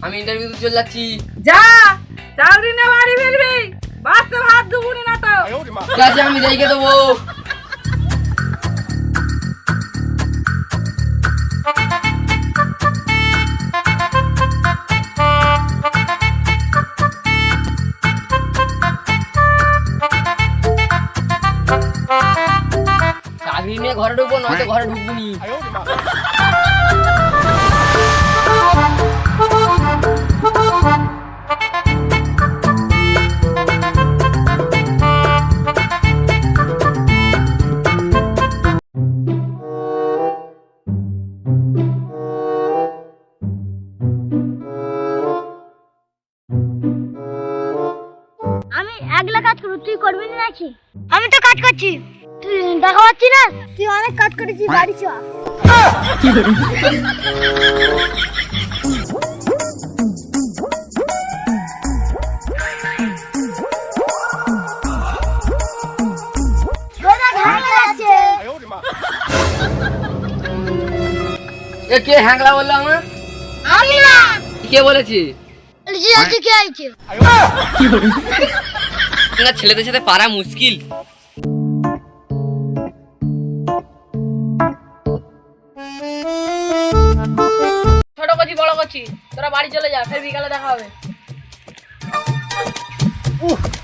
আমি ইন্টারভিউতে চলে যাচ্ছি। যা, চাকরি না বাড়ি ফিরবি, বাঁচতে ভাত দুপুরি না তো। ঠিক আছে, আমি দেখে দেবো। চাকরি নিয়ে ঘরে ঢুকবো, নয়তো ঘরে ঢুকবো নি। আমি একলা কাজ করব, তুই করবি না নাকি? আমি তো কাজ করছি, তুই দেখা পাচ্ছি না? তুই অনেক কাজ করেছিস, বাড়ি চ। এ কে হ্যাংলা বললো আমার? আমি না, কে বলেছে? কে আইছে? না, ছেলেদের সাথে পারা মুশকিল। ছোট করছি বড় করছি, তোরা বাড়ি চলে যা, ফের বিকালে দেখা হবে।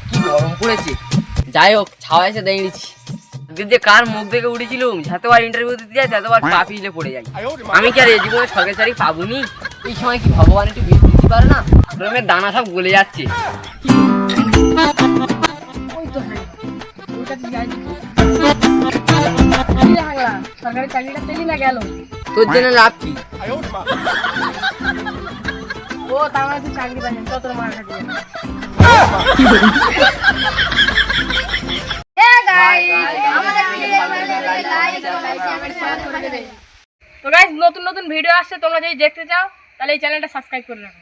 কি গরম পড়েছে। যাই হোক, ছাওয়া এসে দাঁড়িয়েছি। যে কার মুখ দেখে উঠেছিলাম, যতবার ইন্টারভিউ দিতে যাই ততবার পা পিছলে পড়ে যাই। আমি কি আর এই জীবনে সরকারি চাকরি পাবনি? এই সময় কি ভগবান একটু বেশি দিতে পারে না? রমের দানা সব গলে যাচ্ছে। ওই তো হ্যাঁ, ওর কাছে যাই। সরকারি চাকরিটা পেলি না গেল, তোর জন্য লাভ কি? ও তার মানে তুই চাকরি পাচ্ছিস, তো তোর মার কাছে যাবি। তো গাইস, নতুন নতুন ভিডিও আসছে, তোমরা যদি দেখতে চাও তাহলে এই চ্যানেলটা সাবস্ক্রাইব করে রাখো।